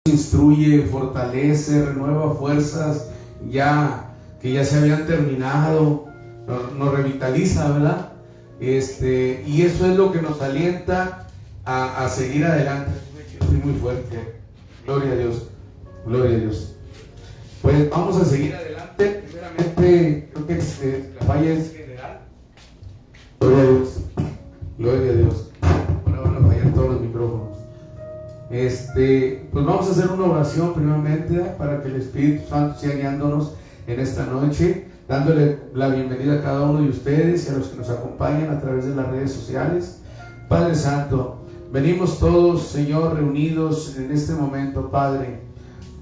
instruye, fortalece, renueva fuerzas que ya se habían terminado, nos revitaliza, ¿verdad? Y eso es lo que nos alienta a seguir adelante. Estoy muy fuerte. Gloria a Dios, gloria a Dios. Pues vamos a seguir adelante. Primeramente, creo que la falla es general. Gloria a Dios, gloria a Dios. Ahora van a fallar todos los micrófonos. Pues vamos a hacer una oración primeramente para que el Espíritu Santo siga guiándonos en esta noche, dándole la bienvenida a cada uno de ustedes y a los que nos acompañan a través de las redes sociales. Padre Santo, venimos todos, Señor, reunidos en este momento, Padre,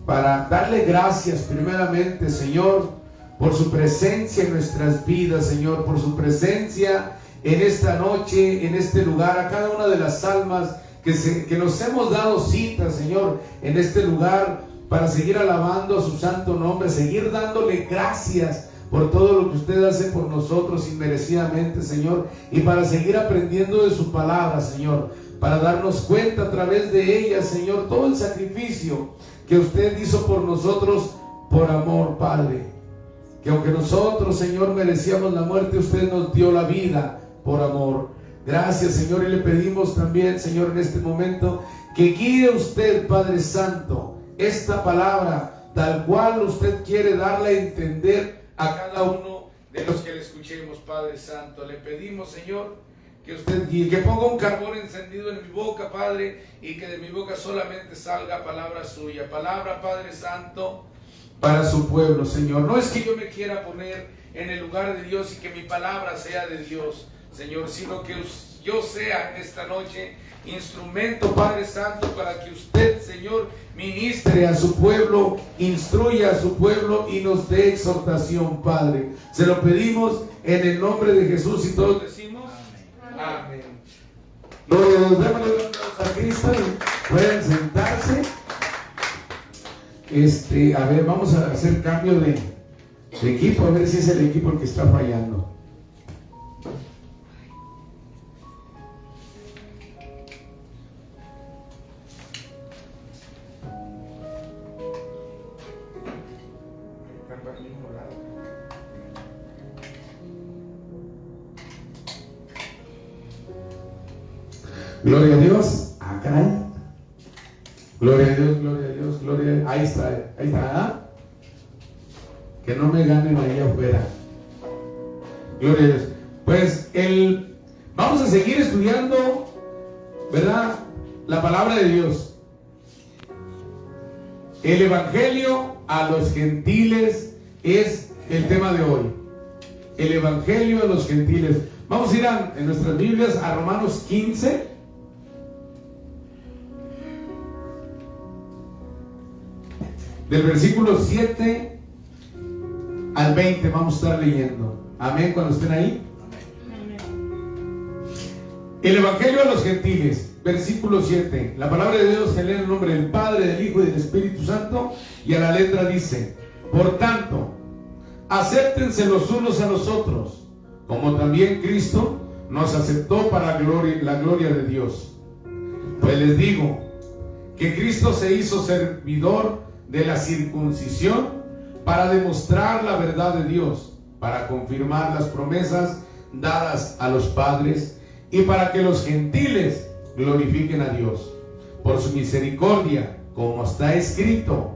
para darle gracias primeramente, Señor, por su presencia en nuestras vidas, Señor, por su presencia en esta noche, en este lugar, a cada una de las almas que nos hemos dado cita, Señor, en este lugar, para seguir alabando a su santo nombre, seguir dándole gracias por todo lo que usted hace por nosotros inmerecidamente, Señor, y para seguir aprendiendo de su palabra, Señor, para darnos cuenta a través de ella, Señor, todo el sacrificio que usted hizo por nosotros por amor, Padre. Que aunque nosotros, Señor, merecíamos la muerte, usted nos dio la vida por amor. Gracias, Señor, y le pedimos también, Señor, en este momento, que guíe usted, Padre Santo, esta palabra tal cual usted quiere darle a entender a cada uno de los que le escuchemos, Padre Santo. Le pedimos, Señor, que usted guíe, que ponga un carbón encendido en mi boca, Padre, y que de mi boca solamente salga palabra suya, palabra, Padre Santo, para su pueblo, Señor. No es que yo me quiera poner en el lugar de Dios y que mi palabra sea de Dios, Señor, sino que yo sea en esta noche instrumento, Padre Santo, para que usted, Señor, ministre a su pueblo, instruya a su pueblo y nos dé exhortación, Padre. Se lo pedimos en el nombre de Jesús y todos decimos amén. Gloria a Dios. Démosle un aplauso a Cristo y pueden sentarse. A ver, vamos a hacer cambio de equipo, a ver si es el equipo el que está fallando. Gloria a Dios. Ah, caray. Gloria a Dios, gloria a Dios, gloria a Dios. Ahí está, ¿ah? Que no me ganen ahí afuera. Gloria a Dios. Pues vamos a seguir estudiando, ¿verdad? La palabra de Dios. El Evangelio a los gentiles es el tema de hoy. El Evangelio a los gentiles. Vamos a ir en nuestras Biblias a Romanos 15. Del versículo 7 al 20 vamos a estar leyendo. Amén, cuando estén ahí. El Evangelio a los gentiles, versículo 7. La palabra de Dios se lee en el nombre del Padre, del Hijo y del Espíritu Santo. Y a la letra dice: por tanto, acéptense los unos a los otros, como también Cristo nos aceptó para la gloria de Dios. Pues les digo que Cristo se hizo servidor de la circuncisión para demostrar la verdad de Dios, para confirmar las promesas dadas a los padres y para que los gentiles glorifiquen a Dios por su misericordia, como está escrito: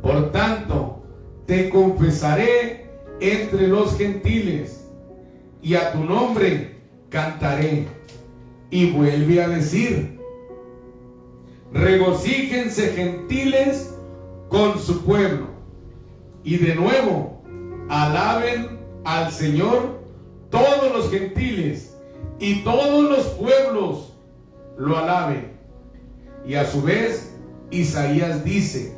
por tanto, te confesaré entre los gentiles y a tu nombre cantaré. Y vuelve a decir: regocíjense gentiles con su pueblo. Y de nuevo, alaben al Señor todos los gentiles y todos los pueblos lo alaben. Y a su vez, Isaías dice: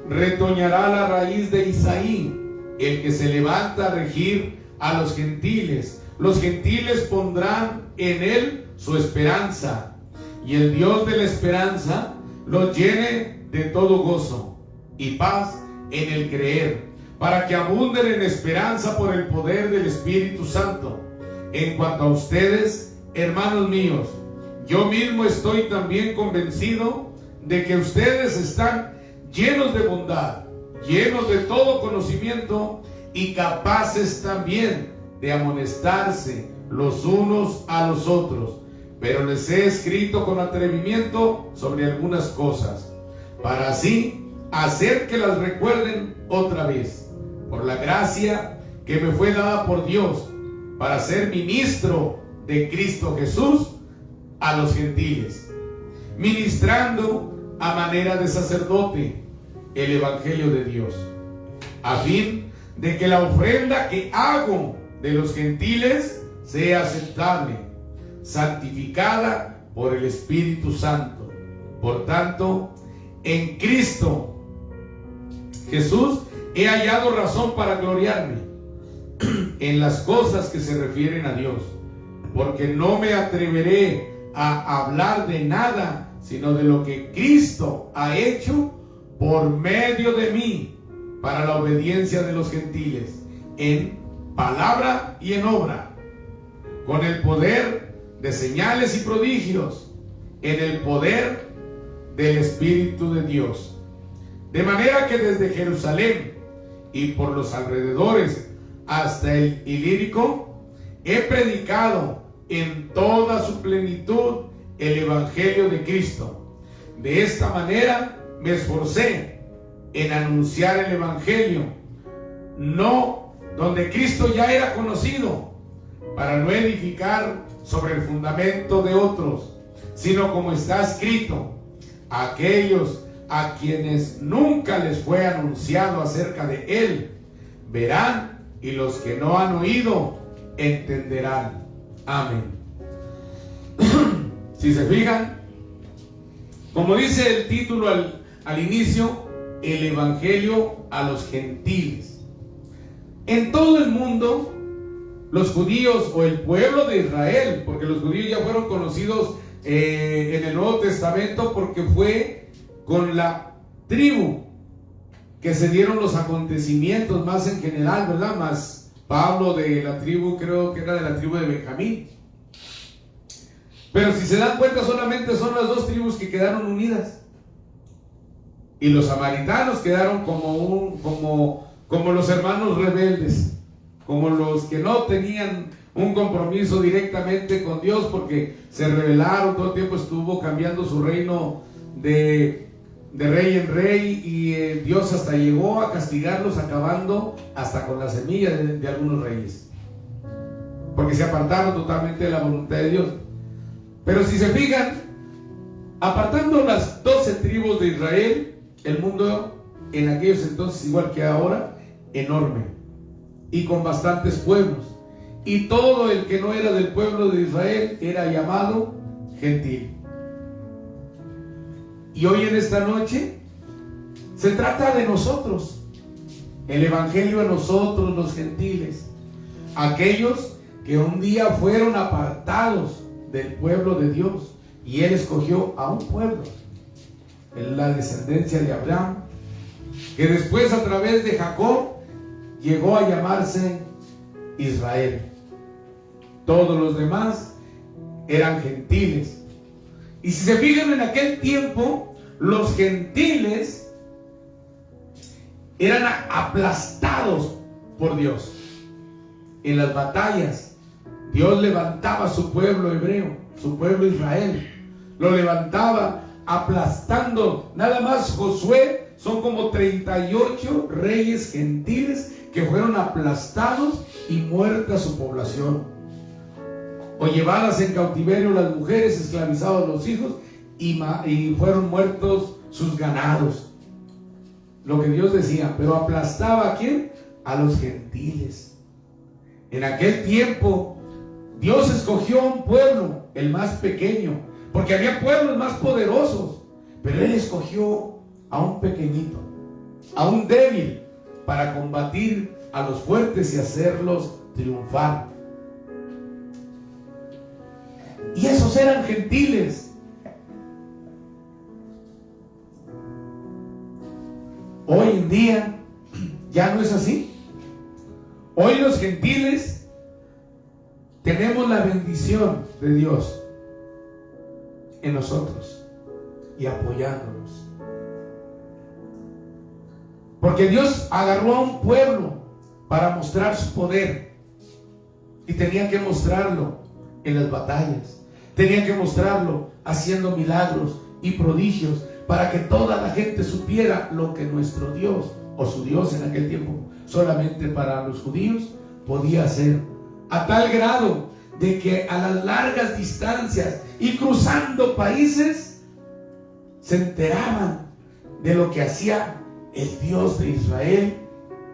retoñará la raíz de Isaí, el que se levanta a regir a los gentiles. Los gentiles pondrán en él su esperanza, y el Dios de la esperanza los llene de todo gozo y paz en el creer, para que abunden en esperanza por el poder del Espíritu Santo. En cuanto a ustedes, hermanos míos, yo mismo estoy también convencido de que ustedes están llenos de bondad, llenos de todo conocimiento y capaces también de amonestarse los unos a los otros. Pero les he escrito con atrevimiento sobre algunas cosas, para así hacer que las recuerden otra vez, por la gracia que me fue dada por Dios, para ser ministro de Cristo Jesús a los gentiles, ministrando a manera de sacerdote el evangelio de Dios, a fin de que la ofrenda que hago de los gentiles sea aceptable, santificada por el Espíritu Santo. Por tanto, en Cristo Jesús he hallado razón para gloriarme en las cosas que se refieren a Dios, porque no me atreveré a hablar de nada sino de lo que Cristo ha hecho por medio de mí para la obediencia de los gentiles, en palabra y en obra, con el poder de señales y prodigios, en el poder del Espíritu de Dios. De manera que desde Jerusalén y por los alrededores hasta el Ilírico he predicado en toda su plenitud el Evangelio de Cristo. De esta manera me esforcé en anunciar el Evangelio, no donde Cristo ya era conocido, para no edificar sobre el fundamento de otros, sino como está escrito: aquellos a quienes nunca les fue anunciado acerca de él verán, y los que no han oído entenderán. Amén. Si se fijan, como dice el título al inicio, el Evangelio a los gentiles. En todo el mundo, los judíos o el pueblo de Israel, porque los judíos ya fueron conocidos en el Nuevo Testamento porque fue con la tribu que se dieron los acontecimientos más en general, ¿verdad? Más Pablo de la tribu, creo que era de la tribu de Benjamín. Pero si se dan cuenta, solamente son las dos tribus que quedaron unidas. Y los samaritanos quedaron como los hermanos rebeldes, como los que no tenían un compromiso directamente con Dios, porque se rebelaron, todo el tiempo estuvo cambiando su reino de rey en rey, y Dios hasta llegó a castigarlos, acabando hasta con la semilla de algunos reyes, porque se apartaron totalmente de la voluntad de Dios. Pero si se fijan, apartando las 12 tribus de Israel, el mundo en aquellos entonces, igual que ahora, enorme y con bastantes pueblos, y todo el que no era del pueblo de Israel era llamado gentil. Y hoy en esta noche se trata de nosotros, el Evangelio a nosotros los gentiles, aquellos que un día fueron apartados del pueblo de Dios, y Él escogió a un pueblo, la descendencia de Abraham, que después a través de Jacob llegó a llamarse Israel. Todos los demás eran gentiles. Y si se fijan, en aquel tiempo los gentiles eran aplastados por Dios. En las batallas Dios levantaba a su pueblo hebreo, su pueblo Israel, lo levantaba aplastando. Nada más Josué, son como 38 reyes gentiles que fueron aplastados y muerta su población, o llevadas en cautiverio las mujeres, esclavizados los hijos, y fueron muertos sus ganados. Lo que Dios decía, pero aplastaba ¿a quién? A los gentiles. En aquel tiempo Dios escogió a un pueblo, el más pequeño, porque había pueblos más poderosos, pero Él escogió a un pequeñito, a un débil, para combatir a los fuertes y hacerlos triunfar. Y esos eran gentiles. Hoy en día ya no es así. Hoy los gentiles tenemos la bendición de Dios en nosotros. y apoyándonos. Porque Dios agarró a un pueblo para mostrar su poder, y tenía que mostrarlo en las batallas, tenía que mostrarlo haciendo milagros y prodigios, para que toda la gente supiera lo que nuestro Dios, o su Dios en aquel tiempo, solamente para los judíos, podía hacer. A tal grado de que a las largas distancias y cruzando países, se enteraban de lo que hacía el Dios de Israel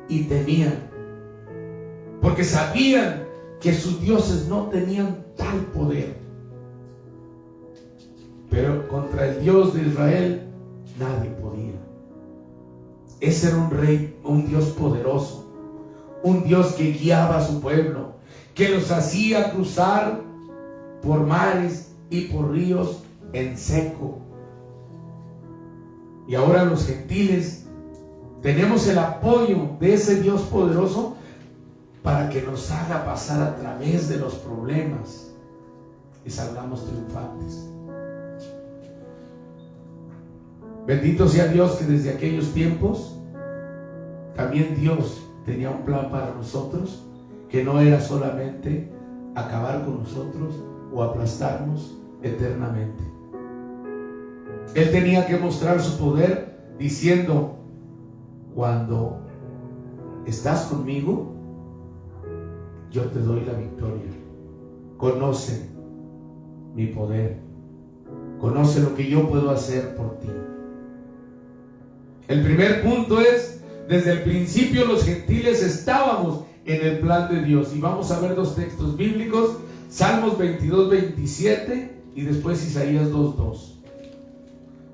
y temían, porque sabían que sus dioses no tenían tal poder. Pero contra el Dios de Israel nadie podía. Ese era un rey, un Dios poderoso, un Dios que guiaba a su pueblo, que los hacía cruzar por mares y por ríos en seco. Y ahora los gentiles tenemos el apoyo de ese Dios poderoso para que nos haga pasar a través de los problemas y salgamos triunfantes. Bendito sea Dios que desde aquellos tiempos también Dios tenía un plan para nosotros, que no era solamente acabar con nosotros o aplastarnos eternamente. Él tenía que mostrar su poder diciendo: cuando estás conmigo, yo te doy la victoria. Conoce mi poder, conoce lo que yo puedo hacer por ti. El primer punto es: desde el principio los gentiles estábamos en el plan de Dios. Y vamos a ver dos textos bíblicos: Salmos 22, 27 y después Isaías 2, 2.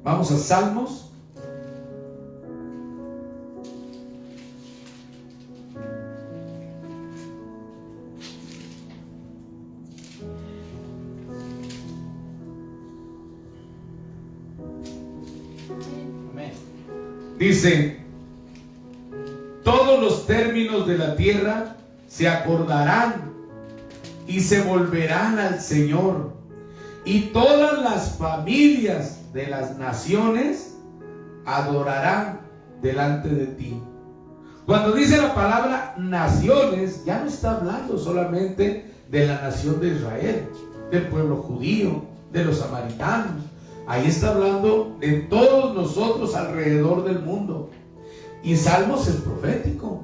Vamos a Salmos. Dice: todos los términos de la tierra se acordarán y se volverán al Señor, y todas las familias de las naciones adorarán delante de ti. Cuando dice la palabra naciones, ya no está hablando solamente de la nación de Israel, del pueblo judío, de los samaritanos. Ahí está hablando de todos nosotros alrededor del mundo. Y Salmos es profético.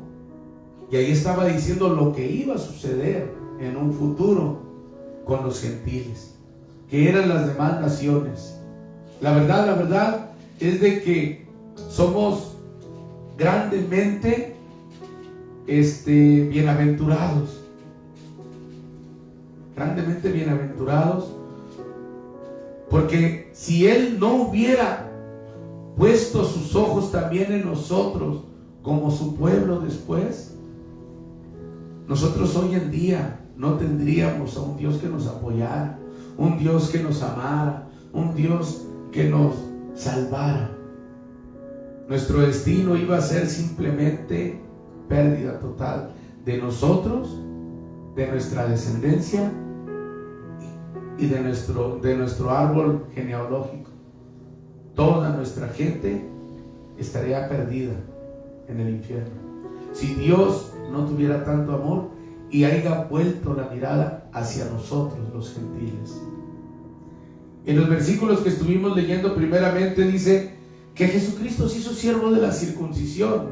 Y ahí estaba diciendo lo que iba a suceder en un futuro con los gentiles, que eran las demás naciones. La verdad es de que somos grandemente bienaventurados. Grandemente bienaventurados. Porque si Él no hubiera puesto sus ojos también en nosotros como su pueblo después, nosotros hoy en día no tendríamos a un Dios que nos apoyara, un Dios que nos amara, un Dios que nos salvara. Nuestro destino iba a ser simplemente pérdida total de nosotros, de nuestra descendencia y de nuestro árbol genealógico. Toda nuestra gente estaría perdida en el infierno si Dios no tuviera tanto amor y haya vuelto la mirada hacia nosotros los gentiles. En los versículos que estuvimos leyendo primeramente dice que Jesucristo se hizo siervo de la circuncisión,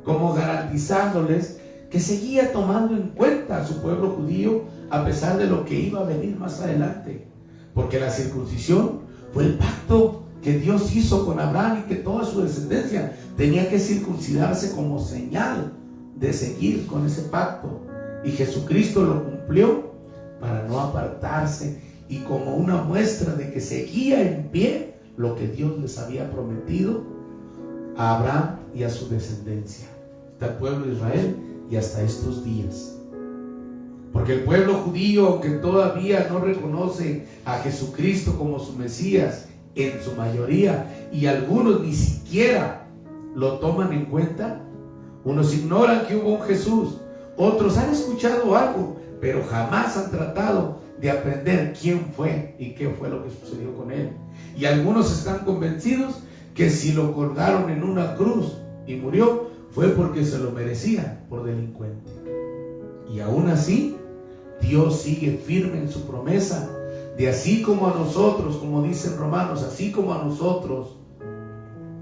como garantizándoles que seguía tomando en cuenta a su pueblo judío a pesar de lo que iba a venir más adelante, porque la circuncisión fue el pacto que Dios hizo con Abraham y que toda su descendencia tenía que circuncidarse como señal de seguir con ese pacto, y Jesucristo lo cumplió para no apartarse y como una muestra de que seguía en pie lo que Dios les había prometido a Abraham y a su descendencia, hasta el pueblo de Israel y hasta estos días. Porque el pueblo judío, aunque todavía no reconoce a Jesucristo como su Mesías en su mayoría, y algunos ni siquiera lo toman en cuenta, unos ignoran que hubo un Jesús, otros han escuchado algo, pero jamás han tratado de aprender quién fue y qué fue lo que sucedió con él. Y algunos están convencidos que si lo colgaron en una cruz y murió, fue porque se lo merecía por delincuente. Y aún así, Dios sigue firme en su promesa de así como a nosotros, como dicen Romanos, así como a nosotros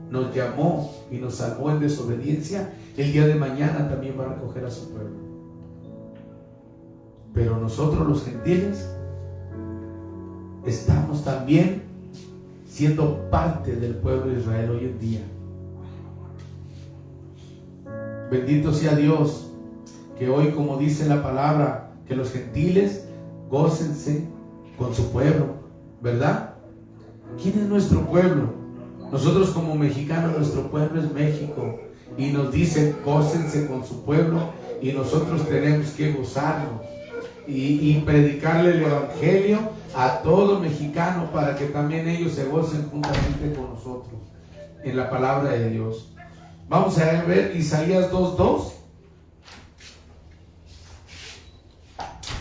nos llamó y nos salvó en desobediencia, el día de mañana también va a recoger a su pueblo. Pero nosotros los gentiles estamos también siendo parte del pueblo de Israel hoy en día. Bendito sea Dios, que hoy, como dice la palabra, que los gentiles gócense con su pueblo, ¿verdad? ¿Quién es nuestro pueblo? Nosotros como mexicanos, nuestro pueblo es México, y nos dicen gócense con su pueblo, y nosotros tenemos que gozarnos y predicarle el evangelio a todo mexicano para que también ellos se gocen juntamente con nosotros en la palabra de Dios. Vamos a ver Isaías 2:2.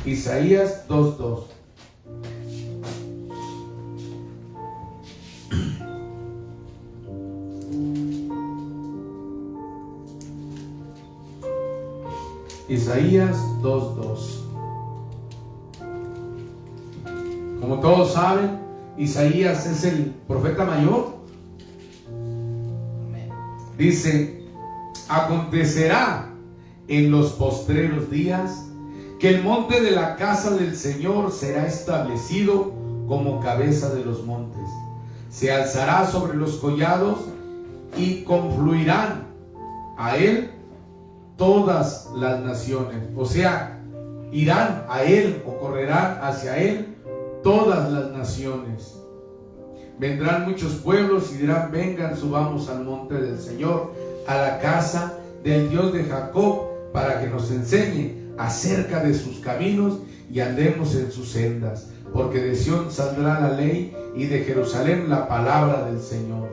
Isaías 2:2. Isaías 2:2. Como todos saben, Isaías es el profeta mayor. Dice: acontecerá en los postreros días que el monte de la casa del Señor será establecido como cabeza de los montes. Se alzará sobre los collados y confluirán a él todas las naciones. O sea, irán a él o correrán hacia él todas las naciones. Vendrán muchos pueblos y dirán: vengan, subamos al monte del Señor, a la casa del Dios de Jacob, para que nos enseñe acerca de sus caminos y andemos en sus sendas. Porque de Sión saldrá la ley y de Jerusalén la palabra del Señor.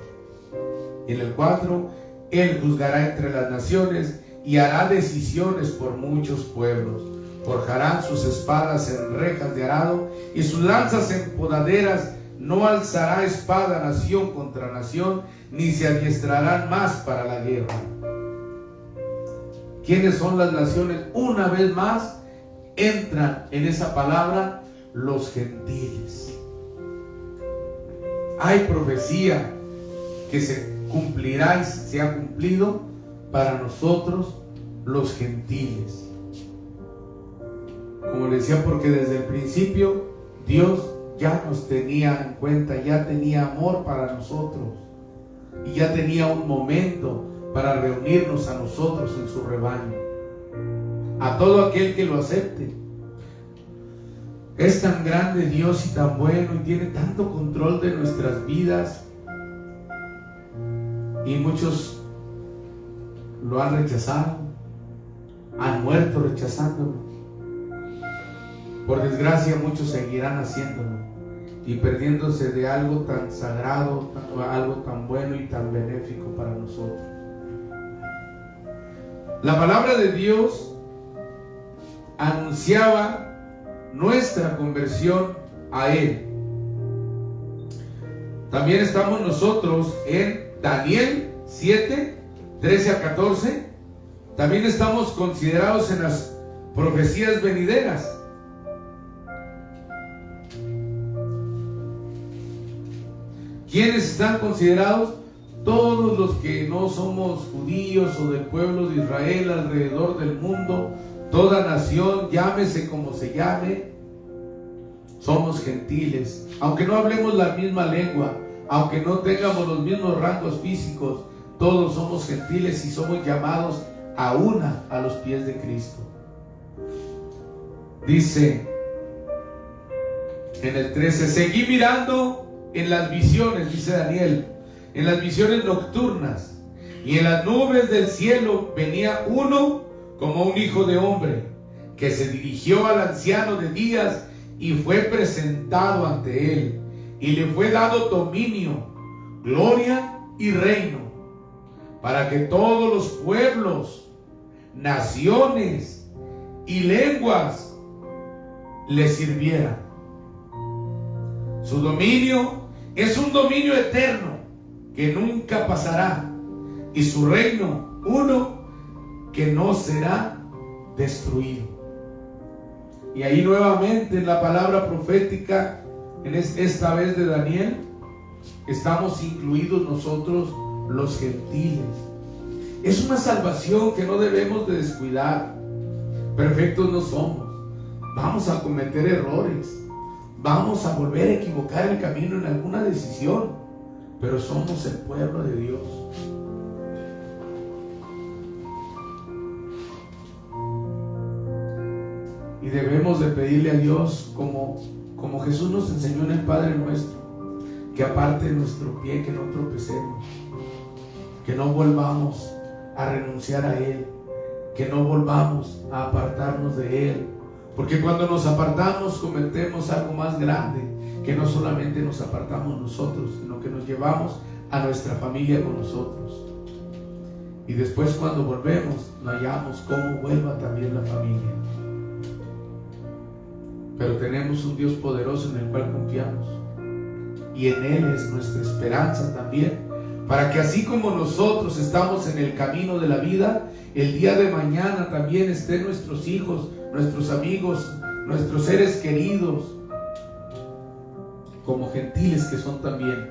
En el 4, él juzgará entre las naciones y hará decisiones por muchos pueblos. Forjarán sus espadas en rejas de arado y sus lanzas en podaderas. No alzará espada nación contra nación, ni se adiestrarán más para la guerra. ¿Quiénes son las naciones? Una vez más entran en esa palabra los gentiles. Hay profecía que se cumplirá y se ha cumplido para nosotros los gentiles. Como les decía, porque desde el principio Dios ya nos tenía en cuenta, ya tenía amor para nosotros y ya tenía un momento para reunirnos a nosotros en su rebaño. A todo aquel que lo acepte. Es tan grande Dios y tan bueno y tiene tanto control de nuestras vidas, y muchos lo han rechazado, han muerto rechazándolo. Por desgracia, muchos seguirán haciéndolo y perdiéndose de algo tan sagrado, algo tan bueno y tan benéfico para nosotros. La palabra de Dios anunciaba nuestra conversión a Él. También estamos nosotros en Daniel 7, 13 a 14. También estamos considerados en las profecías venideras. ¿Quiénes están considerados? Todos los que no somos judíos o del pueblo de Israel alrededor del mundo, toda nación, llámese como se llame, somos gentiles. Aunque no hablemos la misma lengua, aunque no tengamos los mismos rangos físicos, todos somos gentiles y somos llamados a una a los pies de Cristo. Dice en el 13: seguí mirando en las visiones, dice Daniel, en las visiones nocturnas, y en las nubes del cielo venía uno como un hijo de hombre, que se dirigió al anciano de días y fue presentado ante él, y le fue dado dominio, gloria y reino, para que todos los pueblos, naciones y lenguas le sirvieran. Su dominio es un dominio eterno que nunca pasará, y su reino uno que no será destruido. Y ahí nuevamente en la palabra profética, esta vez de Daniel, estamos incluidos nosotros los gentiles. Es una salvación que no debemos de descuidar. Perfectos no somos, vamos a cometer errores, vamos a volver a equivocar el camino en alguna decisión, pero somos el pueblo de Dios. Y debemos de pedirle a Dios, como Jesús nos enseñó en el Padre Nuestro, que aparte de nuestro pie, que no tropecemos, que no volvamos a renunciar a Él, que no volvamos a apartarnos de Él, porque cuando nos apartamos cometemos algo más grande, que no solamente nos apartamos nosotros, sino que nos llevamos a nuestra familia con nosotros, y después cuando volvemos no hallamos cómo vuelva también la familia. Pero tenemos un Dios poderoso en el cual confiamos, y en Él es nuestra esperanza también, para que así como nosotros estamos en el camino de la vida, el día de mañana también estén nuestros hijos, nuestros amigos, nuestros seres queridos, como gentiles que son también,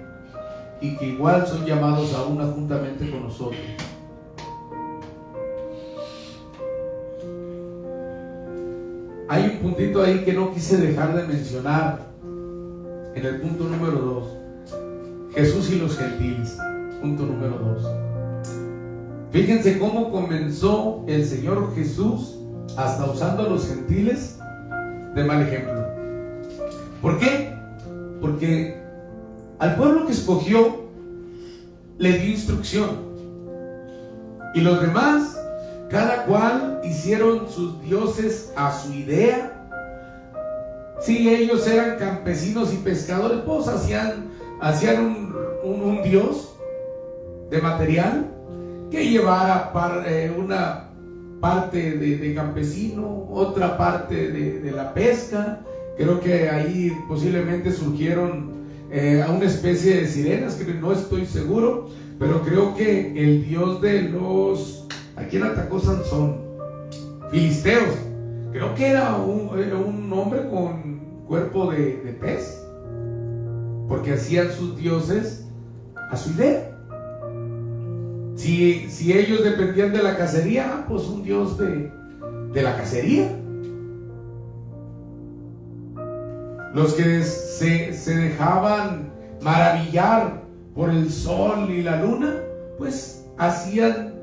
y que igual son llamados a una juntamente con nosotros. Hay un puntito ahí que no quise dejar de mencionar, en el punto número 2, Jesús y los gentiles. Punto número 2. Fíjense cómo comenzó el Señor Jesús hasta usando a los gentiles de mal ejemplo. ¿Por qué? Porque al pueblo que escogió le dio instrucción, y los demás, cada cual hicieron sus dioses a su idea. Si ellos eran campesinos y pescadores, pues hacían un dios de material que llevara una parte de campesino, otra parte de la pesca. Creo que ahí posiblemente surgieron a una especie de sirenas, que no estoy seguro, pero creo que el dios de los... ¿A quién atacó Sansón? Filisteos. Creo que era un hombre con cuerpo de pez, porque hacían sus dioses a su idea. Si ellos dependían de la cacería, pues un dios de la cacería. Los que se dejaban maravillar por el sol y la luna, pues hacían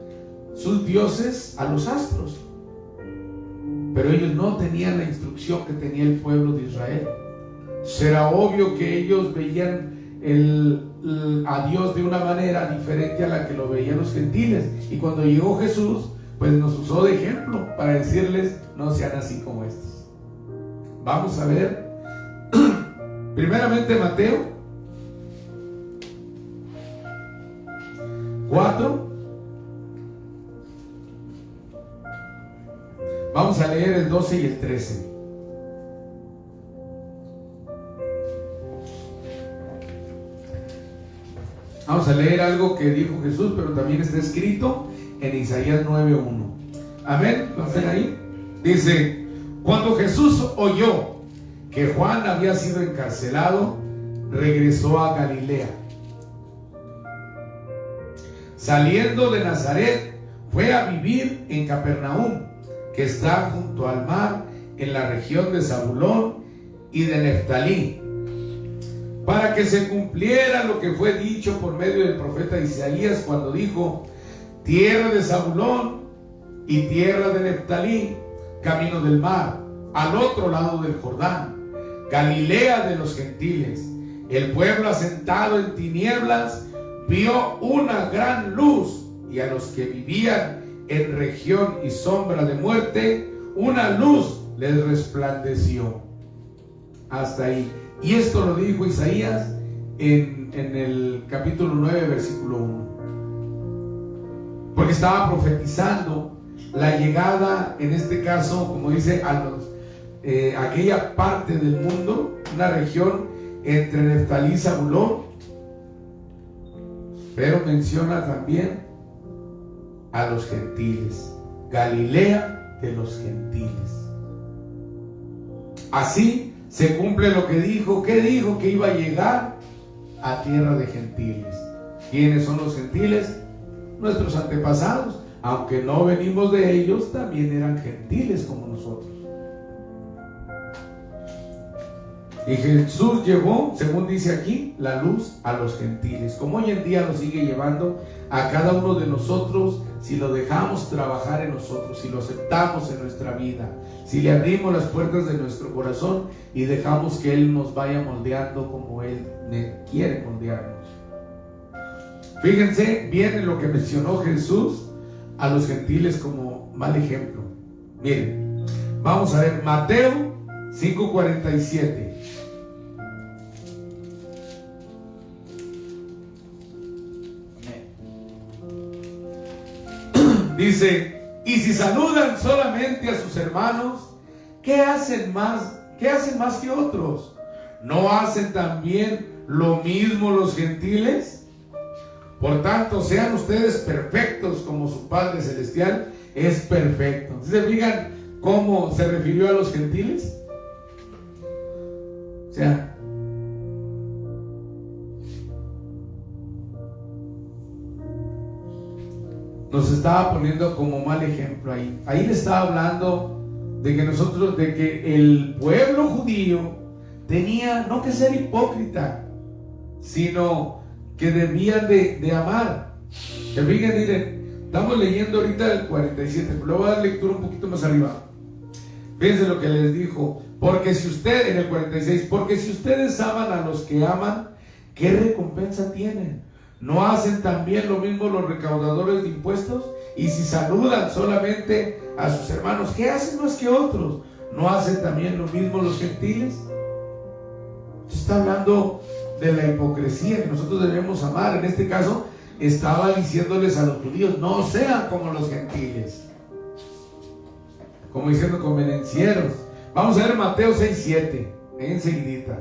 sus dioses a los astros. Pero ellos no tenían la instrucción que tenía el pueblo de Israel. Será obvio que ellos veían a Dios de una manera diferente a la que lo veían los gentiles. Y cuando llegó Jesús, pues nos usó de ejemplo para decirles: no sean así como estos. Vamos a ver primeramente Mateo 4. Vamos a leer el 12 y el 13. Vamos a leer algo que dijo Jesús, pero también está escrito en Isaías 9:1. Amén. ¿Lo ven ahí? Dice: cuando Jesús oyó que Juan había sido encarcelado, regresó a Galilea. Saliendo de Nazaret, fue a vivir en Capernaum, que está junto al mar, en la región de Zabulón y de Neftalí, para que se cumpliera lo que fue dicho por medio del profeta Isaías, cuando dijo: tierra de Zabulón y tierra de Neftalí, camino del mar, al otro lado del Jordán, Galilea de los gentiles. El pueblo asentado en tinieblas vio una gran luz, y a los que vivían en región y sombra de muerte, una luz les resplandeció. Hasta ahí. Y esto lo dijo Isaías en el capítulo 9, versículo 1. Porque estaba profetizando la llegada, en este caso, como dice, a aquella parte del mundo, una región entre Neftalí y Zabulón, pero menciona también a los gentiles, Galilea de los gentiles. Así se cumple lo que dijo. ¿Qué dijo? Que iba a llegar a tierra de gentiles. ¿Quiénes son los gentiles? Nuestros antepasados, aunque no venimos de ellos, también eran gentiles como nosotros. Y Jesús llevó, según dice aquí, la luz a los gentiles, como hoy en día lo sigue llevando a cada uno de nosotros, si lo dejamos trabajar en nosotros, si lo aceptamos en nuestra vida, si le abrimos las puertas de nuestro corazón y dejamos que Él nos vaya moldeando como Él quiere moldearnos. Fíjense bien en lo que mencionó Jesús a los gentiles como mal ejemplo. Miren, vamos a ver Mateo 5:47. Dice: y si saludan solamente a sus hermanos, ¿qué hacen más que otros? ¿No hacen también lo mismo los gentiles? Por tanto, sean ustedes perfectos como su Padre Celestial es perfecto. ¿Se fijan cómo se refirió a los gentiles? O sea, nos estaba poniendo como mal ejemplo ahí. Ahí le estaba hablando de que el pueblo judío tenía no que ser hipócrita, sino que debían de amar. Que fíjense, miren, estamos leyendo ahorita el 47, pero luego voy a dar lectura un poquito más arriba. Fíjense lo que les dijo. Porque si ustedes, en el 46, porque si ustedes aman a los que aman, ¿qué recompensa tienen? ¿No hacen también lo mismo los recaudadores de impuestos? Y si saludan solamente a sus hermanos, ¿qué hacen más que otros? ¿No hacen también lo mismo los gentiles? Se está hablando de la hipocresía que nosotros debemos amar. En este caso estaba diciéndoles a los judíos: no sean como los gentiles, como diciendo convenencieros. Vamos a ver Mateo 6:7, enseguidita.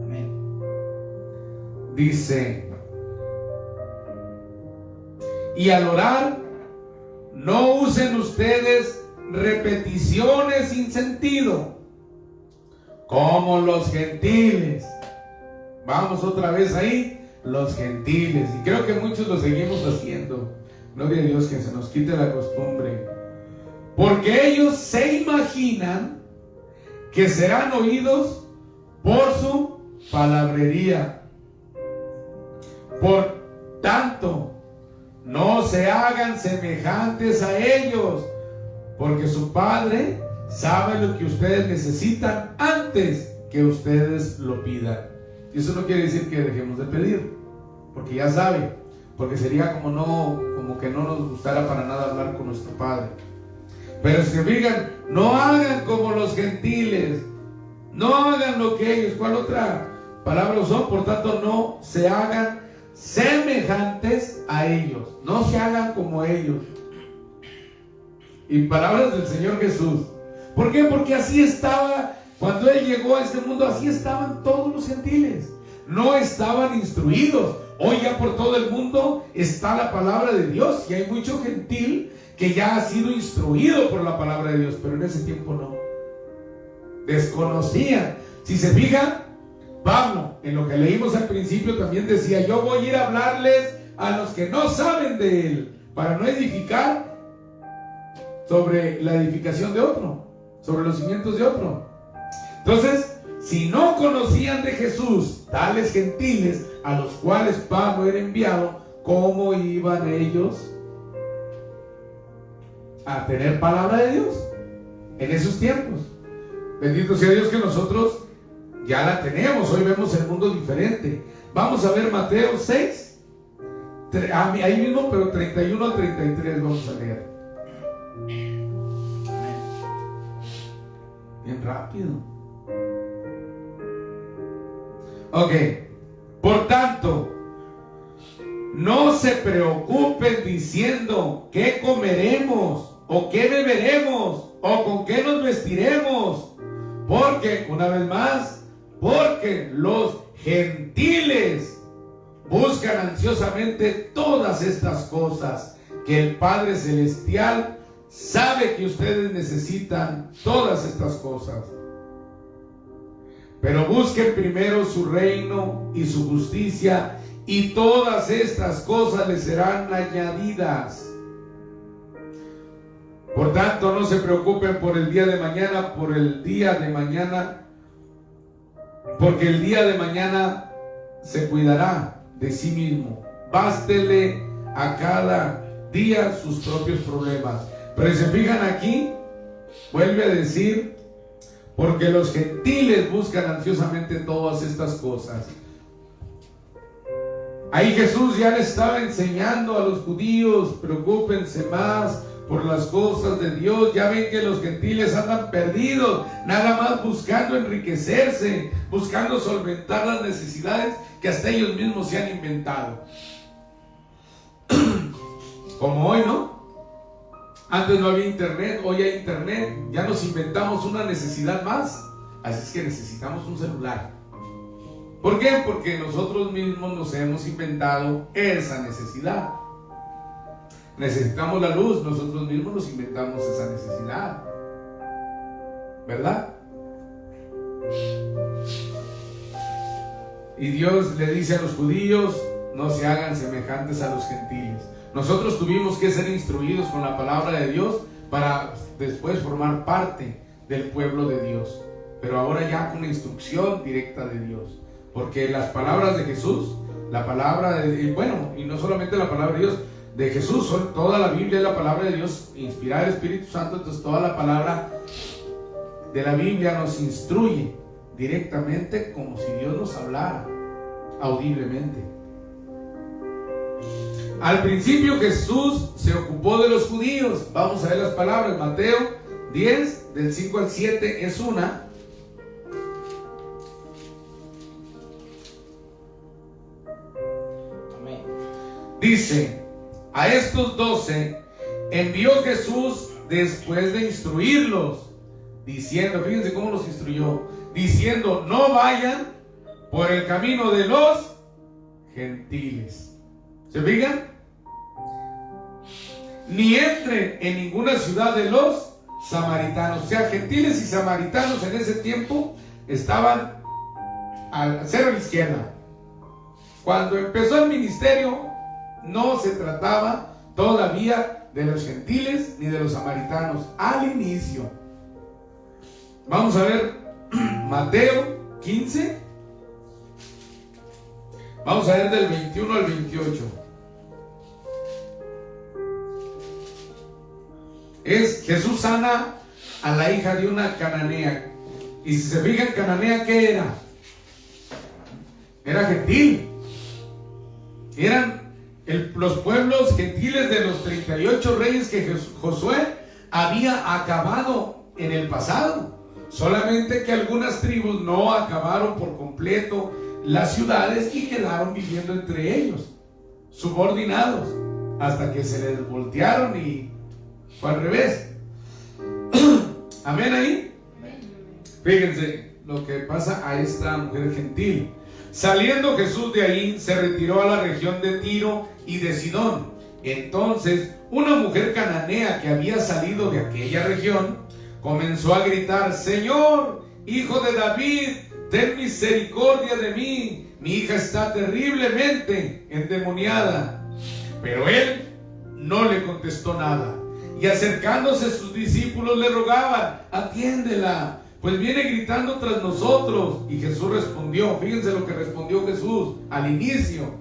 Amén. Dice: y al orar, no usen ustedes repeticiones sin sentido, como los gentiles. Vamos otra vez ahí, los gentiles. Y creo que muchos lo seguimos haciendo. Gloria a Dios, que se nos quite la costumbre. Porque ellos se imaginan que serán oídos por su palabrería. Por tanto, no se hagan semejantes a ellos, porque su Padre sabe lo que ustedes necesitan antes que ustedes lo pidan. Y eso no quiere decir que dejemos de pedir, porque ya sabe, porque sería como que no nos gustara para nada hablar con nuestro Padre. Pero si se fijan, no hagan como los gentiles, no hagan lo que ellos. ¿Cuál otra palabra usó? Por tanto, no se hagan semejantes a ellos, no se hagan como ellos. Y palabras del Señor Jesús. ¿Por qué? Porque así estaba, cuando Él llegó a este mundo, así estaban todos los gentiles. No estaban instruidos. Hoy ya por todo el mundo está la palabra de Dios, y hay mucho gentil que ya ha sido instruido por la palabra de Dios, pero en ese tiempo no. Desconocían. Si se fijan, Pablo, en lo que leímos al principio, también decía: yo voy a ir a hablarles a los que no saben de Él, para no edificar sobre la edificación de otro, sobre los cimientos de otro. Entonces, si no conocían de Jesús tales gentiles a los cuales Pablo era enviado, ¿cómo iban ellos a tener palabra de Dios en esos tiempos? Bendito sea Dios que nosotros ya la tenemos. Hoy vemos el mundo diferente. Vamos a ver Mateo 6, ahí mismo, pero 31 al 33 vamos a leer. Bien rápido. Ok. Por tanto, no se preocupen diciendo: ¿qué comeremos? ¿O qué beberemos? ¿O con qué nos vestiremos? Porque, una vez más, porque los gentiles buscan ansiosamente todas estas cosas, que el Padre Celestial sabe que ustedes necesitan todas estas cosas. Pero busquen primero su reino y su justicia, y todas estas cosas les serán añadidas. Por tanto, no se preocupen por el día de mañana, porque el día de mañana se cuidará de sí mismo. Bástele a cada día sus propios problemas. Pero se fijan aquí, vuelve a decir, porque los gentiles buscan ansiosamente todas estas cosas. Ahí Jesús ya le estaba enseñando a los judíos: preocúpense más por las cosas de Dios. Ya ven que los gentiles andan perdidos, nada más buscando enriquecerse, buscando solventar las necesidades que hasta ellos mismos se han inventado. Como hoy, ¿no? Antes no había internet, hoy hay internet, ya nos inventamos una necesidad más. Así es que necesitamos un celular. ¿Por qué? Porque nosotros mismos nos hemos inventado esa necesidad. Necesitamos la luz, nosotros mismos nos inventamos esa necesidad, ¿verdad? Y Dios le dice a los judíos: no se hagan semejantes a los gentiles. Nosotros tuvimos que ser instruidos con la palabra de Dios para después formar parte del pueblo de Dios, pero ahora ya con la instrucción directa de Dios, porque las palabras de Jesús, la palabra de, bueno, y no solamente la palabra de Dios, de Jesús, toda la Biblia es la palabra de Dios, inspirada del Espíritu Santo. Entonces toda la palabra de la Biblia nos instruye directamente, como si Dios nos hablara audiblemente. Al principio Jesús se ocupó de los judíos. Vamos a ver las palabras. Mateo 10, del 5 al 7 es una. Amén. Dice: a estos 12 envió Jesús después de instruirlos, diciendo, fíjense cómo los instruyó, diciendo: no vayan por el camino de los gentiles. ¿Se fijan? Ni entren en ninguna ciudad de los samaritanos. O sea, gentiles y samaritanos en ese tiempo estaban al cero a la izquierda. Cuando empezó el ministerio, no se trataba todavía de los gentiles ni de los samaritanos al inicio. Vamos a ver Mateo 15. Vamos a ver del 21 al 28. Jesús sana a la hija de una cananea. Y si se fijan, cananea, ¿qué era? Era gentil. Eran los pueblos gentiles de los 38 reyes que Josué había acabado en el pasado. Solamente que algunas tribus no acabaron por completo las ciudades y quedaron viviendo entre ellos, subordinados, hasta que se les voltearon y fue al revés. Amén ahí. Fíjense lo que pasa a esta mujer gentil. Saliendo Jesús de ahí, se retiró a la región de Tiro y de Sidón. Entonces una mujer cananea que había salido de aquella región comenzó a gritar: Señor, hijo de David, ten misericordia de mí, mi hija está terriblemente endemoniada. Pero él no le contestó nada. Y acercándose sus discípulos le rogaban: atiéndela, pues viene gritando tras nosotros. Y Jesús respondió, fíjense lo que respondió Jesús al inicio: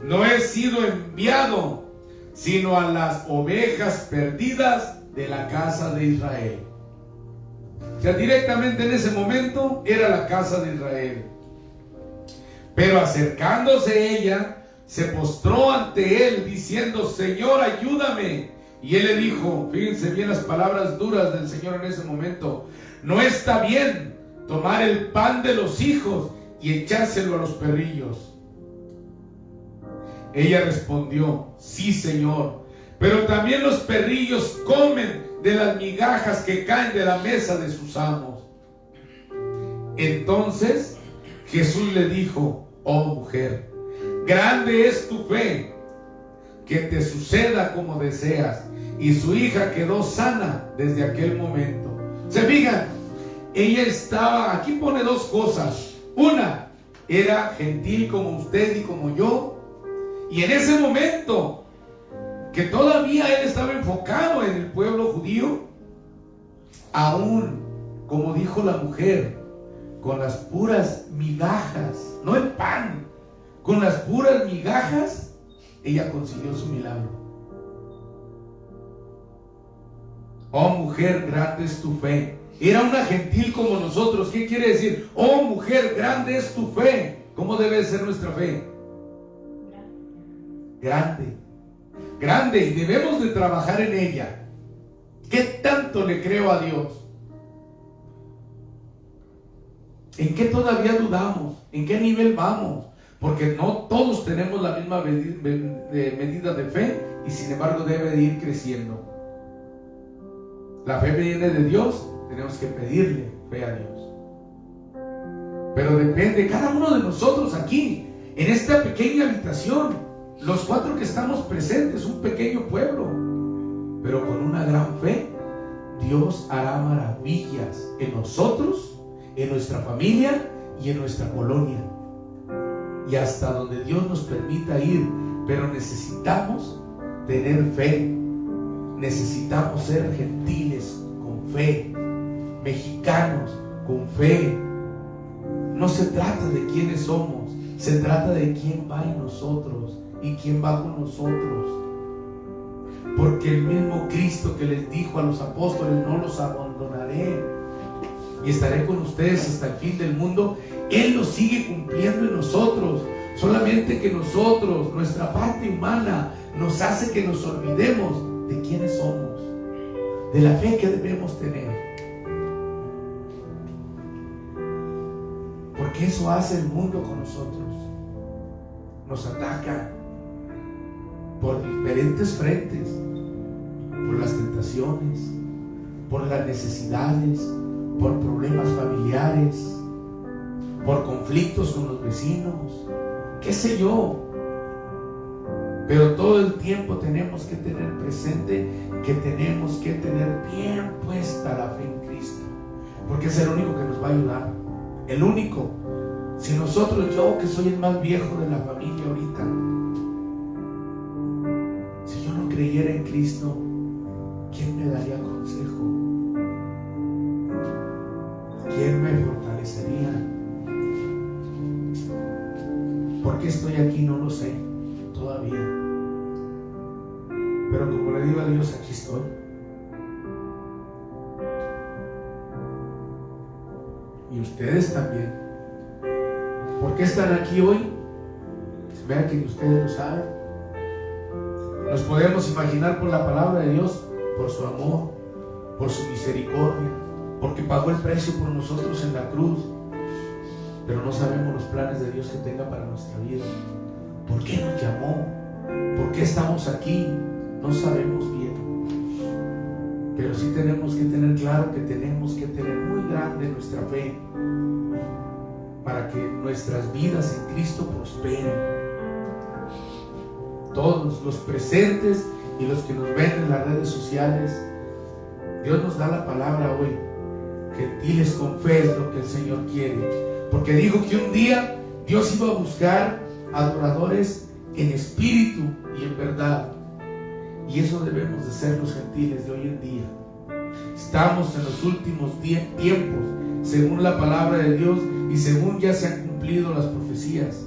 no he sido enviado sino a las ovejas perdidas de la casa de Israel. O sea, directamente en ese momento era la casa de Israel. Pero acercándose ella, se postró ante él diciendo: Señor, ayúdame. Y él le dijo, fíjense bien las palabras duras del Señor en ese momento: no está bien tomar el pan de los hijos y echárselo a los perrillos. Ella respondió: sí, Señor, pero también los perrillos comen de las migajas que caen de la mesa de sus amos. Entonces Jesús le dijo: oh mujer, grande es tu fe, que te suceda como deseas. Y su hija quedó sana desde aquel momento. ¿Se fijan? Ella estaba, aquí pone dos cosas. Una, era gentil como usted y como yo. Y en ese momento, que todavía él estaba enfocado en el pueblo judío, aún, como dijo la mujer, con las puras migajas, no el pan, con las puras migajas, ella consiguió su milagro. Oh mujer, grande es tu fe. Era una gentil como nosotros. ¿Qué quiere decir? Oh mujer, grande es tu fe. ¿Cómo debe ser nuestra fe? Grande. Grande, y debemos de trabajar en ella. ¿Qué tanto le creo a Dios? ¿En qué todavía dudamos? ¿En qué nivel vamos? Porque no todos tenemos la misma medida de fe, y sin embargo debe de ir creciendo. La fe viene de Dios, tenemos que pedirle fe a Dios. Pero depende, cada uno de nosotros aquí, en esta pequeña habitación, los 4 que estamos presentes, un pequeño pueblo, pero con una gran fe, Dios hará maravillas en nosotros, en nuestra familia y en nuestra colonia, y hasta donde Dios nos permita ir. Pero necesitamos tener fe, necesitamos ser gentiles con fe, mexicanos con fe. No se trata de quiénes somos, se trata de quién va en nosotros y quién va con nosotros. Porque el mismo Cristo que les dijo a los apóstoles: no los abandonaré y estaré con ustedes hasta el fin del mundo, Él lo sigue cumpliendo en nosotros. Solamente que nosotros, nuestra parte humana, nos hace que nos olvidemos de quiénes somos, de la fe que debemos tener. Porque eso hace el mundo con nosotros. Nos ataca por diferentes frentes, por las tentaciones, por las necesidades, por problemas familiares, por conflictos con los vecinos, qué sé yo. Pero todo el tiempo tenemos que tener presente que tenemos que tener bien puesta la fe en Cristo, porque es el único que nos va a ayudar, el único. Si nosotros, yo que soy el más viejo de la familia ahorita, si yo no creyera en Cristo, ¿quién me daría consejo? ¿Quién me fortalecería? ¿Por qué estoy aquí? No lo sé todavía. Pero como le digo a Dios, aquí estoy. Y ustedes también. ¿Por qué están aquí hoy? Se vea que ustedes lo saben. Nos podemos imaginar por la palabra de Dios, por su amor, por su misericordia, porque pagó el precio por nosotros en la cruz. Pero no sabemos los planes de Dios que tenga para nuestra vida. ¿Por qué nos llamó? ¿Por qué estamos aquí? No sabemos bien. Pero sí tenemos que tener claro que tenemos que tener muy grande nuestra fe para que nuestras vidas en Cristo prosperen. Todos los presentes y los que nos ven en las redes sociales, Dios nos da la palabra hoy. Gentiles con fe es lo que el Señor quiere. Porque dijo que un día Dios iba a buscar adoradores en espíritu y en verdad. Y eso debemos de ser los gentiles de hoy en día. Estamos en los últimos tiempos, según la palabra de Dios y según ya se han cumplido las profecías.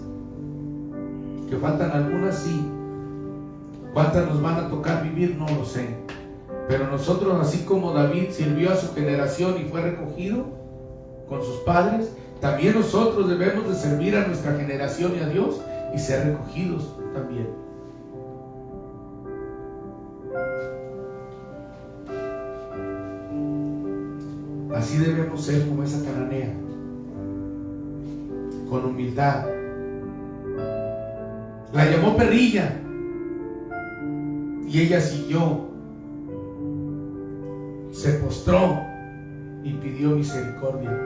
Que faltan algunas, sí. ¿Cuántas nos van a tocar vivir? No lo sé. Pero nosotros, así como David sirvió a su generación y fue recogido con sus padres, también nosotros debemos de servir a nuestra generación y a Dios y ser recogidos también. Así debemos ser como esa cananea, con humildad. La llamó perrilla y ella siguió, se postró y pidió misericordia.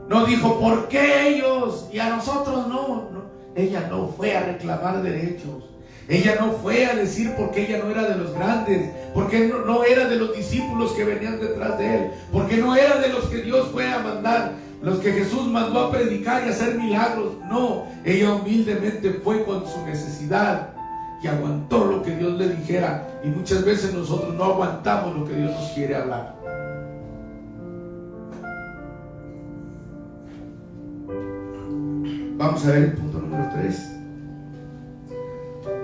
No dijo, ¿por qué ellos y a nosotros no? No. Ella no fue a reclamar derechos. Ella no fue a decir porque ella no era de los grandes, porque no era de los discípulos que venían detrás de él, porque no era de los que Dios fue a mandar, los que Jesús mandó a predicar y hacer milagros. No, ella humildemente fue con su necesidad y aguantó lo que Dios le dijera. Y muchas veces nosotros no aguantamos lo que Dios nos quiere hablar. Vamos a ver el punto número 3.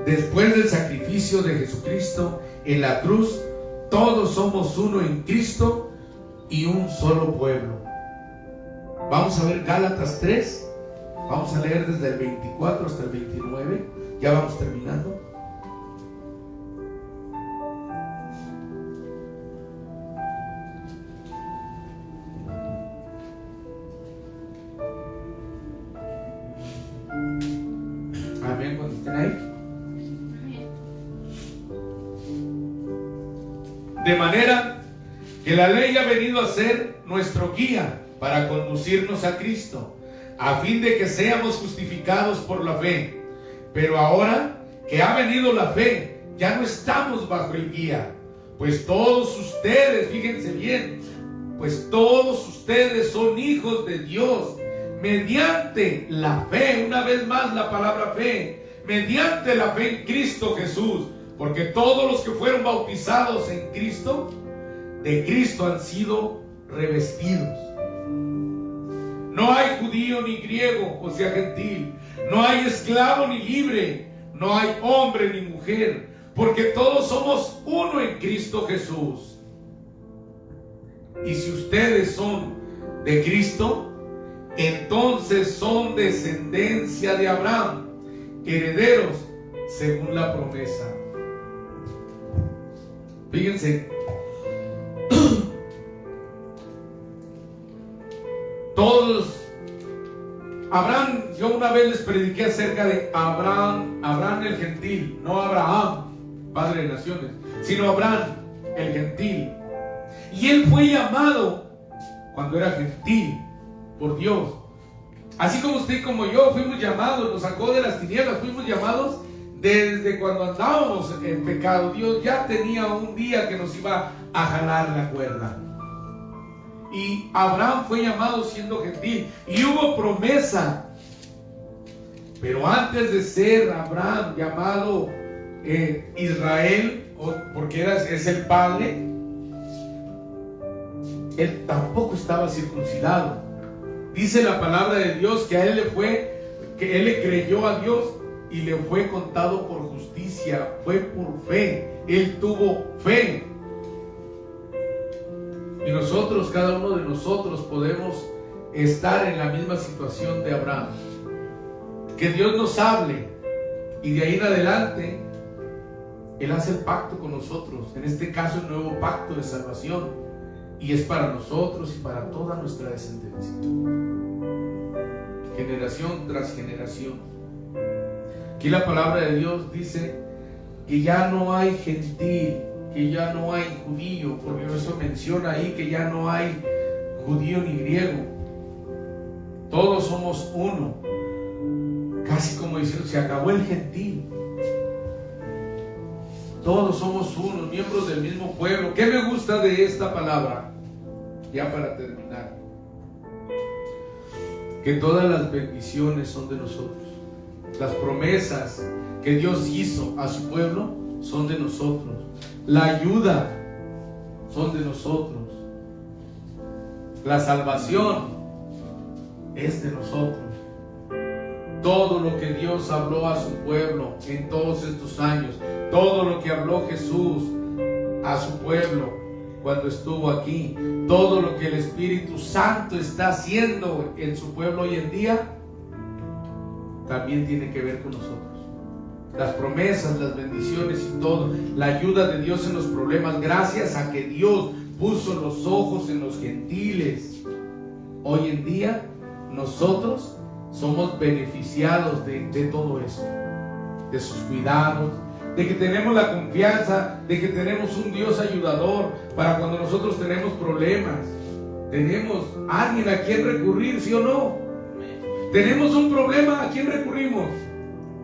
Después del sacrificio de Jesucristo en la cruz, todos somos uno en Cristo y un solo pueblo. Vamos a ver Gálatas 3. Vamos a leer desde el 24 hasta el 29. Ya vamos terminando. Amén, cuando estén ahí. De manera que la ley ha venido a ser nuestro guía para conducirnos a Cristo, a fin de que seamos justificados por la fe. Pero ahora que ha venido la fe, ya no estamos bajo el guía, pues todos ustedes, fíjense bien, pues todos ustedes son hijos de Dios mediante la fe. Una vez más la palabra fe, mediante la fe en Cristo Jesús. Porque todos los que fueron bautizados en Cristo, de Cristo han sido revestidos. No hay judío ni griego, o sea gentil. No hay esclavo ni libre. No hay hombre ni mujer. Porque todos somos uno en Cristo Jesús. Y si ustedes son de Cristo, entonces son descendencia de Abraham, herederos según la promesa. Fíjense, todos, Abraham, yo una vez les prediqué acerca de Abraham el gentil, no Abraham, padre de naciones, sino Abraham el gentil. Y él fue llamado cuando era gentil por Dios. Así como usted y como yo fuimos llamados, nos sacó de las tinieblas, fuimos llamados desde cuando andábamos en pecado. Dios ya tenía un día que nos iba a jalar la cuerda. Y Abraham fue llamado siendo gentil. Y hubo promesa. Pero antes de ser Abraham llamado Israel, porque es el padre, él tampoco estaba circuncidado. Dice la palabra de Dios que él le creyó a Dios y le fue contado por justicia. Fue por fe. Él tuvo fe. Y nosotros, cada uno de nosotros, podemos estar en la misma situación de Abraham. Que Dios nos hable y de ahí en adelante Él hace el pacto con nosotros. En este caso, el nuevo pacto de salvación. Y es para nosotros y para toda nuestra descendencia. Generación tras generación. Aquí la palabra de Dios dice que ya no hay gentil, que ya no hay judío, porque eso menciona ahí que ya no hay judío ni griego. Todos somos uno. Casi como diciendo, se acabó el gentil. Todos somos uno, miembros del mismo pueblo. ¿Qué me gusta de esta palabra? Ya para terminar, que todas las bendiciones son de nosotros. Las promesas que Dios hizo a su pueblo son de nosotros. La ayuda son de nosotros. La salvación es de nosotros. Todo lo que Dios habló a su pueblo en todos estos años, todo lo que habló Jesús a su pueblo cuando estuvo aquí, todo lo que el Espíritu Santo está haciendo en su pueblo hoy en día, también tiene que ver con nosotros. Las promesas, las bendiciones y todo, la ayuda de Dios en los problemas, gracias a que Dios puso los ojos en los gentiles. Hoy en día nosotros somos beneficiados de todo eso, de sus cuidados, de que tenemos la confianza, de que tenemos un Dios ayudador para cuando nosotros tenemos problemas. Tenemos alguien a quien recurrir, ¿sí o no? Tenemos un problema, ¿a quién recurrimos?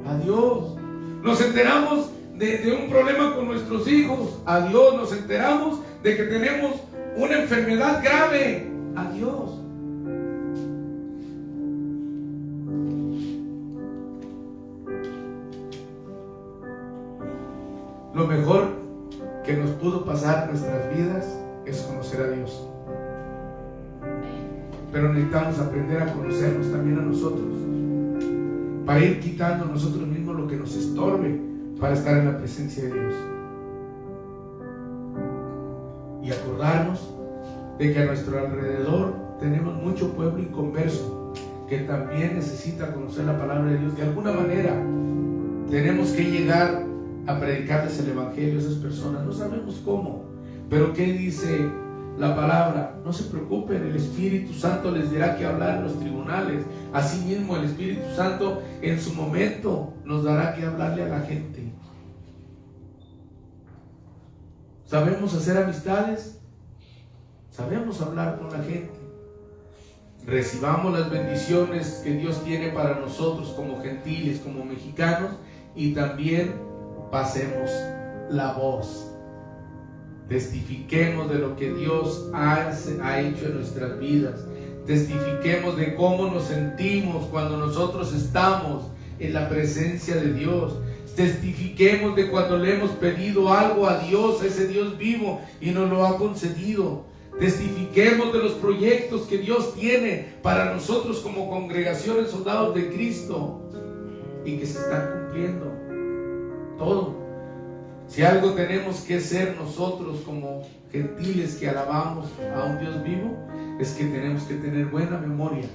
A Dios. Nos enteramos de un problema con nuestros hijos, a Dios. Nos enteramos de que tenemos una enfermedad grave, a Dios. Lo mejor que nos pudo pasar en nuestras vidas es conocer a Dios. Pero necesitamos aprender a conocernos también a nosotros, para ir quitando a nosotros mismos lo que nos estorbe para estar en la presencia de Dios. Y acordarnos de que a nuestro alrededor tenemos mucho pueblo inconverso que también necesita conocer la palabra de Dios. De alguna manera tenemos que llegar a predicarles el evangelio a esas personas. No sabemos cómo, pero ¿qué dice la palabra? No se preocupen, el Espíritu Santo les dirá qué hablar en los tribunales. Asimismo, el Espíritu Santo en su momento nos dará que hablarle a la gente. ¿Sabemos hacer amistades? ¿Sabemos hablar con la gente? Recibamos las bendiciones que Dios tiene para nosotros como gentiles, como mexicanos, y también pasemos la voz. Testifiquemos de lo que Dios ha hecho en nuestras vidas. Testifiquemos de cómo nos sentimos cuando nosotros estamos en la presencia de Dios. Testifiquemos de cuando le hemos pedido algo a Dios, a ese Dios vivo, y nos lo ha concedido. Testifiquemos de los proyectos que Dios tiene para nosotros como congregaciones soldados de Cristo y que se están cumpliendo. Todo. Si algo tenemos que ser nosotros como gentiles que alabamos a un Dios vivo, es que tenemos que tener buena memoria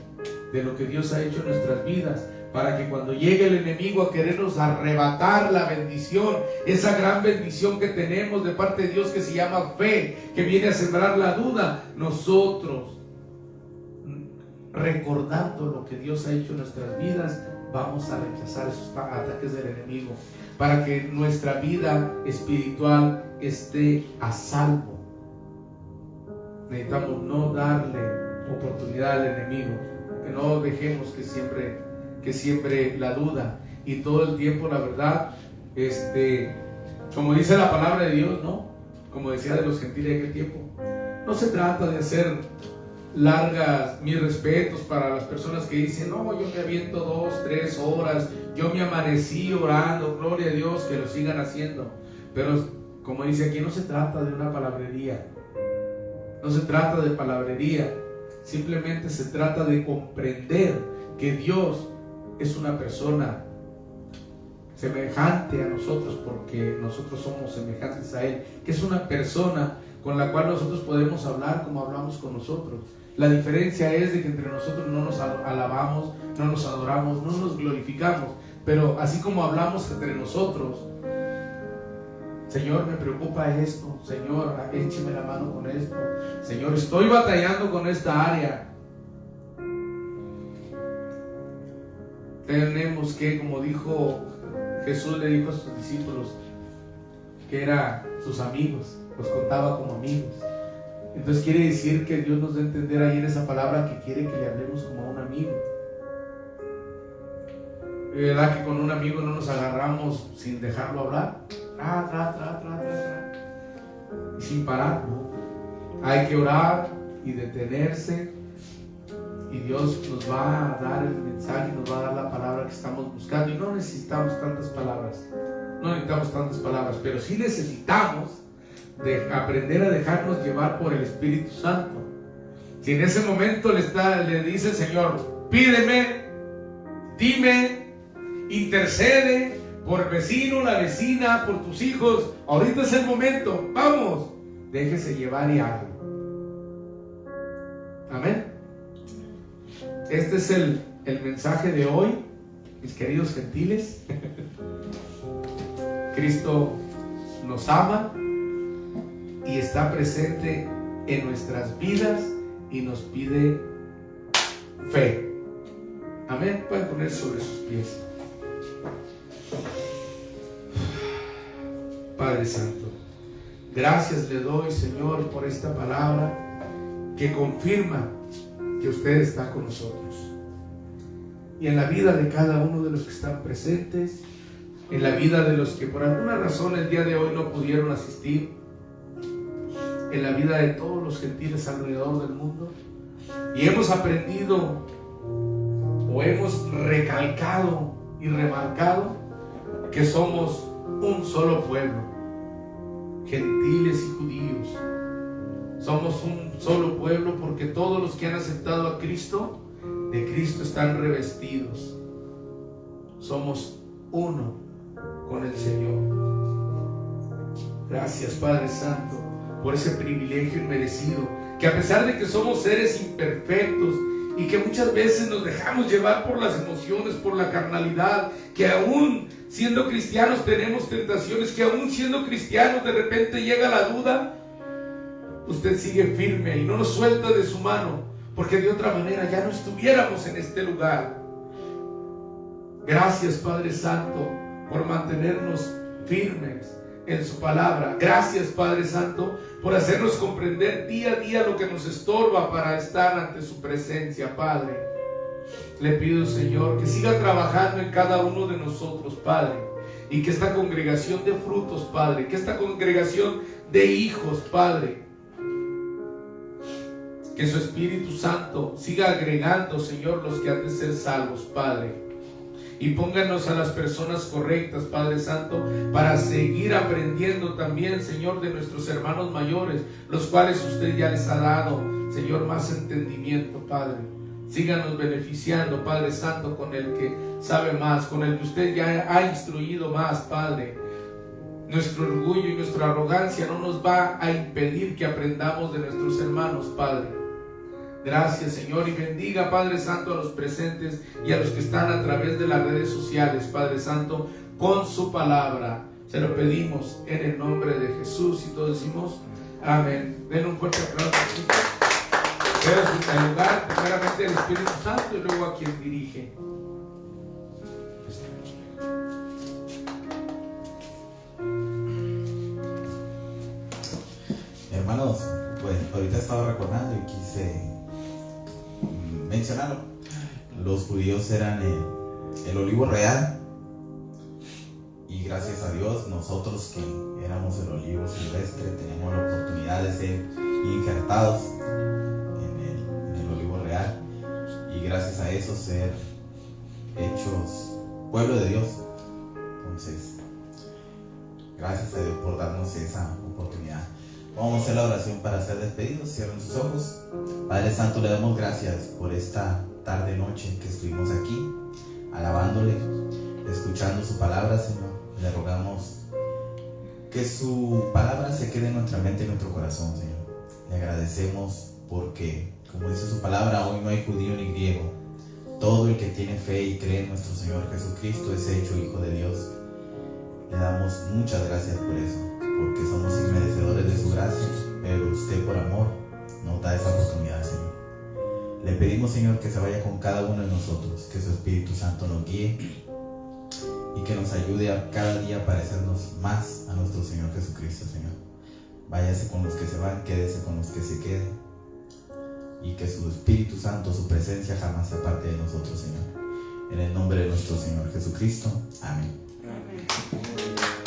de lo que Dios ha hecho en nuestras vidas, para que cuando llegue el enemigo a querernos arrebatar la bendición, esa gran bendición que tenemos de parte de Dios que se llama fe, que viene a sembrar la duda, nosotros, recordando lo que Dios ha hecho en nuestras vidas, vamos a rechazar esos ataques del enemigo, para que nuestra vida espiritual esté a salvo. Necesitamos no darle oportunidad al enemigo, que no dejemos que siempre la duda, y todo el tiempo, la verdad, como dice la palabra de Dios, ¿no? Como decía de los gentiles de aquel tiempo, no se trata de hacer largas, mis respetos para las personas que dicen, no, yo me aviento 2, 3 horas, yo me amanecí orando, gloria a Dios, que lo sigan haciendo. Pero como dice aquí, no se trata de una palabrería, no se trata de palabrería, simplemente se trata de comprender que Dios es una persona semejante a nosotros, porque nosotros somos semejantes a Él, que es una persona con la cual nosotros podemos hablar como hablamos con nosotros. La diferencia es de que entre nosotros no nos alabamos, no nos adoramos, no nos glorificamos, pero así como hablamos entre nosotros, Señor, me preocupa esto, Señor, écheme la mano con esto, Señor, estoy batallando con esta área. Tenemos que, como dijo Jesús, le dijo a sus discípulos, que eran sus amigos, los contaba como amigos. Entonces quiere decir que Dios nos da a entender ahí en esa palabra que quiere que le hablemos como a un amigo. ¿Verdad que con un amigo no nos agarramos sin dejarlo hablar? Y sin parar, ¿no? Hay que orar y detenerse, y Dios nos va a dar el mensaje, nos va a dar la palabra que estamos buscando. Y no necesitamos tantas palabras, pero sí necesitamos de aprender a dejarnos llevar por el Espíritu Santo. Si en ese momento le dice el Señor, pídeme, dime, intercede por el vecino, la vecina, por tus hijos, ahorita es el momento, vamos, déjese llevar y hágalo. Amén. Este es el mensaje de hoy, mis queridos gentiles. Cristo nos ama y está presente en nuestras vidas y nos pide fe. Amén. Pueden ponerse sobre sus pies. Padre Santo, gracias le doy, Señor, por esta palabra que confirma que usted está con nosotros. Y en la vida de cada uno de los que están presentes, en la vida de los que por alguna razón el día de hoy no pudieron asistir, en la vida de todos los gentiles alrededor del mundo, y hemos aprendido o hemos recalcado y remarcado que somos un solo pueblo, gentiles y judíos. Somos un solo pueblo porque todos los que han aceptado a Cristo, de Cristo están revestidos. Somos uno con el Señor. Gracias, Padre Santo, por ese privilegio inmerecido, que a pesar de que somos seres imperfectos y que muchas veces nos dejamos llevar por las emociones, por la carnalidad, que aún siendo cristianos tenemos tentaciones, que aún siendo cristianos de repente llega la duda, usted sigue firme y no nos suelta de su mano, porque de otra manera ya no estuviéramos en este lugar. Gracias, Padre Santo, por mantenernos firmes en su palabra. Gracias, Padre Santo, por hacernos comprender día a día lo que nos estorba para estar ante su presencia, Padre. Le pido, Señor, que siga trabajando en cada uno de nosotros, Padre, y que esta congregación de frutos, Padre, que esta congregación de hijos, Padre, que su Espíritu Santo siga agregando, Señor, los que han de ser salvos, Padre. Y pónganos a las personas correctas, Padre Santo, para seguir aprendiendo también, Señor, de nuestros hermanos mayores, los cuales usted ya les ha dado, Señor, más entendimiento, Padre. Síganos beneficiando, Padre Santo, con el que sabe más, con el que usted ya ha instruido más, Padre. Nuestro orgullo y nuestra arrogancia no nos va a impedir que aprendamos de nuestros hermanos, Padre. Gracias, Señor, y bendiga, Padre Santo, a los presentes y a los que están a través de las redes sociales, Padre Santo, con su palabra. Se lo pedimos en el nombre de Jesús y todos decimos amén. Den un fuerte aplauso a Cristo. Queda en lugar, primeramente el Espíritu Santo y luego a quien dirige. Hermanos, pues ahorita estaba recordando y quise mencionarlo. Los judíos eran el olivo real, y gracias a Dios nosotros que éramos el olivo silvestre tenemos la oportunidad de ser injertados en el olivo real, y gracias a eso ser hechos pueblo de Dios. Entonces, gracias a Dios por darnos esa oportunidad. Vamos a hacer la oración para ser despedidos. Cierren sus ojos. Padre Santo, le damos gracias por esta tarde noche que estuvimos aquí alabándole, escuchando su palabra, Señor. Le rogamos que su palabra se quede en nuestra mente y en nuestro corazón, Señor. Le agradecemos porque, como dice su palabra, hoy no hay judío ni griego. Todo el que tiene fe y cree en nuestro Señor Jesucristo es hecho hijo de Dios. Le damos muchas gracias por eso, porque somos inmerecedores de su gracia, pero usted por amor nos da esa oportunidad, Señor. Le pedimos, Señor, que se vaya con cada uno de nosotros, que su Espíritu Santo nos guíe y que nos ayude a cada día a parecernos más a nuestro Señor Jesucristo, Señor. Váyase con los que se van, quédese con los que se queden, y que su Espíritu Santo, su presencia jamás se aparte de nosotros, Señor. En el nombre de nuestro Señor Jesucristo. Amén. Amén.